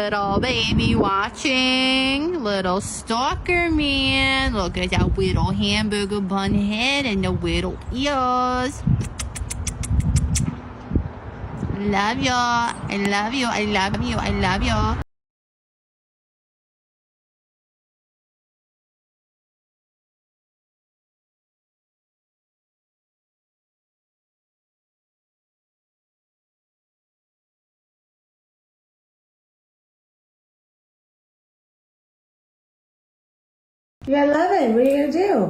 little baby watching. Little stalker man. Look at that little hamburger bun head and the little ears. Love you. I love you. I love you. I love you. Yeah, I love it. What are you going to do?